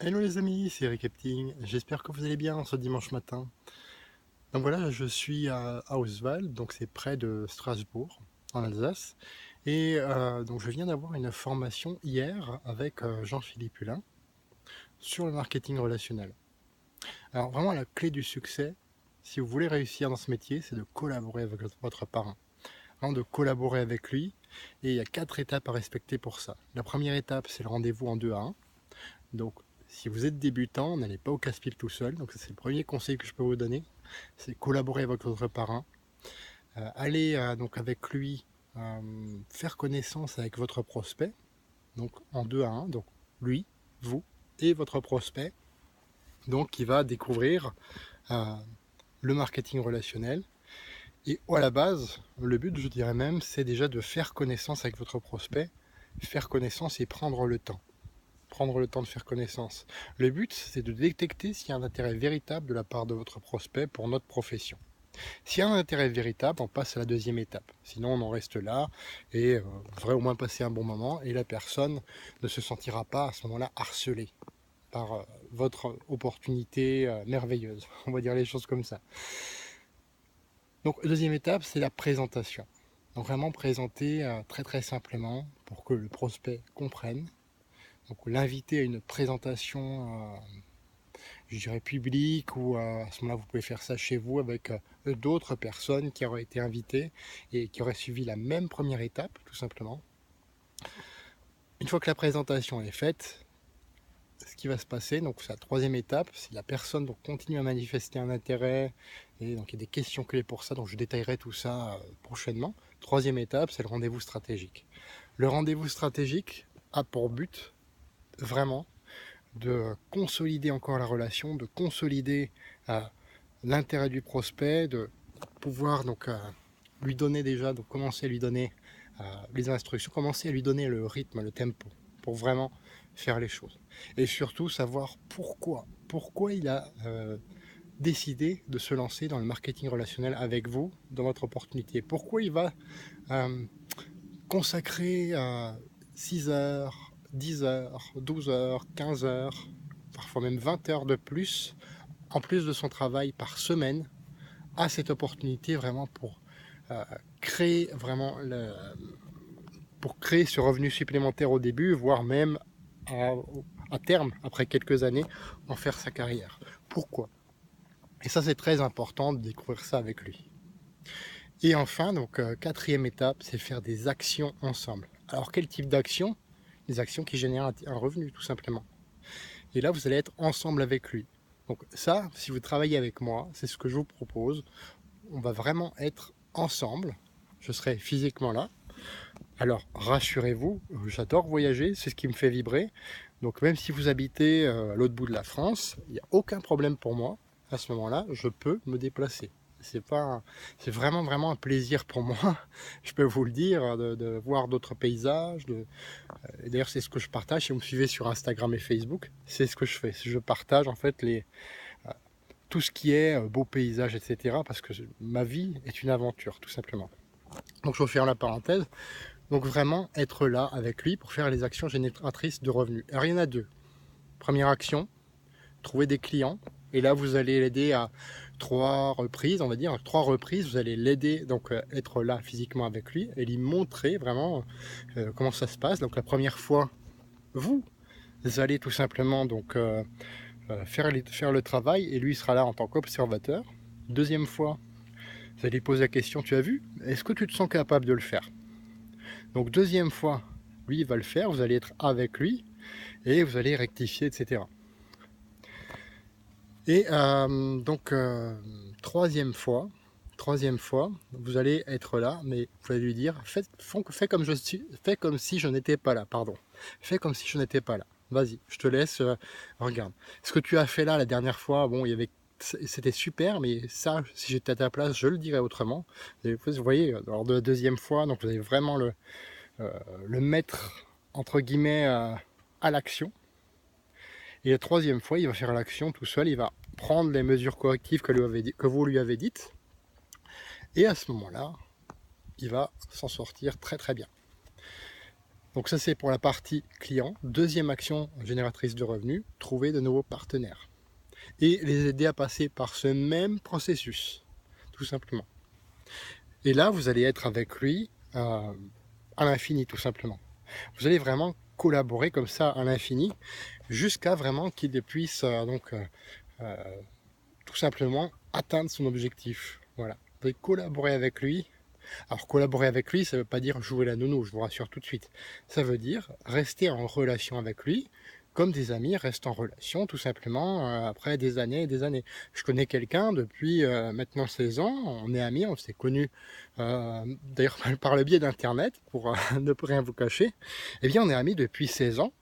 Hello les amis, c'est Eric Epting, j'espère que vous allez bien ce dimanche matin. Donc voilà, je suis à Auswald, donc c'est près de Strasbourg, en Alsace. Et donc je viens d'avoir une formation hier avec Jean-Philippe Hulin sur le marketing relationnel. Alors vraiment la clé du succès, si vous voulez réussir dans ce métier, c'est de collaborer avec votre parrain. Vraiment de collaborer avec lui, et il y a 4 étapes à respecter pour ça. La première étape, c'est le rendez-vous en 2 à 1. Donc, si vous êtes débutant, n'allez pas au casse-pipe tout seul. Donc, c'est le premier conseil que je peux vous donner. C'est collaborer avec votre parrain. Allez donc avec lui faire connaissance avec votre prospect. Donc, en 2 à 1. Donc, lui, vous et votre prospect. Donc, qui va découvrir euh, le marketing relationnel. Et à la base, le but, je dirais même, c'est déjà de faire connaissance avec votre prospect. Faire connaissance et prendre le temps. Prendre le temps de faire connaissance. Le but, c'est de détecter s'il y a un intérêt véritable de la part de votre prospect pour notre profession. S'il y a un intérêt véritable, on passe à la deuxième étape. Sinon, on en reste là et on devrait au moins passer un bon moment et la personne ne se sentira pas à ce moment-là harcelée par votre opportunité merveilleuse. On va dire les choses comme ça. Donc, deuxième étape, c'est la présentation. Donc, vraiment présenter très très simplement pour que le prospect comprenne. Donc, l'inviter à une présentation je dirais public, ou à ce moment-là vous pouvez faire ça chez vous avec d'autres personnes qui auraient été invitées et qui auraient suivi la même première étape tout simplement. Une fois que la présentation est faite, ce qui va se passer, donc c'est la troisième étape, si la personne donc continue à manifester un intérêt, et donc il y a des questions clés pour ça, donc je détaillerai tout ça prochainement. Troisième étape, c'est le rendez-vous stratégique. Le rendez-vous stratégique a pour but vraiment de consolider encore la relation, de consolider l'intérêt du prospect, de pouvoir donc lui donner déjà, donc commencer à lui donner les instructions, commencer à lui donner le rythme, le tempo, pour vraiment faire les choses. Et surtout savoir pourquoi il a décidé de se lancer dans le marketing relationnel avec vous, dans votre opportunité. Pourquoi il va euh, consacrer 6 heures, 10 heures, 12 heures, 15 heures, parfois même 20 heures de plus, en plus de son travail par semaine, à cette opportunité vraiment euh, créer vraiment pour créer ce revenu supplémentaire au début, voire même à, à terme, après quelques années, en faire sa carrière. Pourquoi? Et ça, c'est très important de découvrir ça avec lui. Et enfin, donc quatrième étape, c'est faire des actions ensemble. Alors quel type d'action? Des actions qui génèrent un revenu tout simplement. Et là, vous allez être ensemble avec lui. Donc ça, si vous travaillez avec moi, c'est ce que je vous propose. On va vraiment être ensemble. Je serai physiquement là. Alors rassurez-vous, j'adore voyager, c'est ce qui me fait vibrer. Donc même si vous habitez à l'autre bout de la France, il n'y a aucun problème pour moi. À ce moment-là, je peux me déplacer. C'est vraiment un plaisir pour moi. Je peux vous le dire, de voir d'autres paysages. Et d'ailleurs, c'est ce que je partage. Si vous me suivez sur Instagram et Facebook, c'est ce que je fais. Je partage en fait tout ce qui est beau paysage, etc. Parce que ma vie est une aventure, tout simplement. Donc je referme la parenthèse. Donc vraiment être là avec lui pour faire les actions génératrices de revenus. Alors il y en a deux. Première action, trouver des clients. Et là vous allez l'aider à 3 reprises, on va dire, 3 reprises, vous allez l'aider, donc être là physiquement avec lui et lui montrer vraiment comment ça se passe. Donc la première fois, vous allez tout simplement donc faire le travail et lui sera là en tant qu'observateur. Deuxième fois, vous allez lui poser la question, tu as vu? Est-ce que tu te sens capable de le faire? Donc deuxième fois, lui il va le faire, vous allez être avec lui et vous allez rectifier, etc. Et donc troisième fois, vous allez être là, mais vous allez lui dire, fais comme si je n'étais pas là, pardon. Fais comme si je n'étais pas là. Vas-y, je te laisse, regarde. Ce que tu as fait là la dernière fois, bon, c'était super, mais ça, si j'étais à ta place, je le dirais autrement. Et vous voyez, lors de la deuxième fois, donc vous allez vraiment le mettre, entre guillemets, à l'action. Et la troisième fois, il va faire l'action tout seul, il va prendre les mesures correctives que vous lui avez dites, et à ce moment-là, il va s'en sortir très très bien. Donc ça c'est pour la partie client. Deuxième action génératrice de revenus, trouver de nouveaux partenaires. Et les aider à passer par ce même processus, tout simplement. Et là, vous allez être avec lui à l'infini, tout simplement. Vous allez vraiment collaborer comme ça à l'infini, jusqu'à vraiment qu'il puisse tout simplement atteindre son objectif. Voilà. Vous allez collaborer avec lui. Alors collaborer avec lui, ça ne veut pas dire jouer la nounou, je vous rassure tout de suite. Ça veut dire rester en relation avec lui, comme des amis restent en relation tout simplement après des années et des années. Je connais quelqu'un depuis maintenant 16 ans, on est amis, on s'est connus d'ailleurs par le biais d'internet, pour ne rien vous cacher. Eh bien on est amis depuis 16 ans.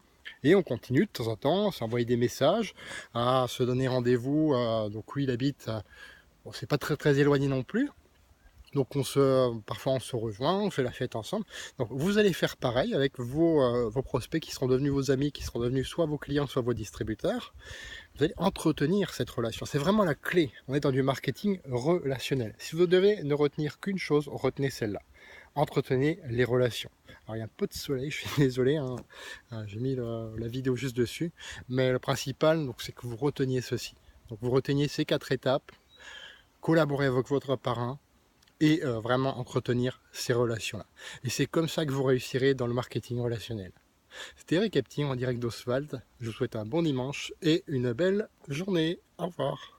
Et on continue de temps en temps à s'envoyer des messages, à se donner rendez-vous. Donc lui il habite, bon, c'est pas très éloigné non plus. Donc parfois on se rejoint, on fait la fête ensemble. Donc vous allez faire pareil avec vos prospects qui seront devenus vos amis, qui seront devenus soit vos clients, soit vos distributeurs. Vous allez entretenir cette relation. C'est vraiment la clé. On est dans du marketing relationnel. Si vous devez ne retenir qu'une chose, retenez celle-là. Entretenez les relations. Alors il y a un peu de soleil, je suis désolé, hein. J'ai mis la vidéo juste dessus. Mais le principal, c'est que vous reteniez ceci. Donc vous reteniez ces 4 étapes, collaborez avec votre parrain, et vraiment entretenir ces relations-là. Et c'est comme ça que vous réussirez dans le marketing relationnel. C'était Eric Epting en direct d'Oswald. Je vous souhaite un bon dimanche et une belle journée. Au revoir.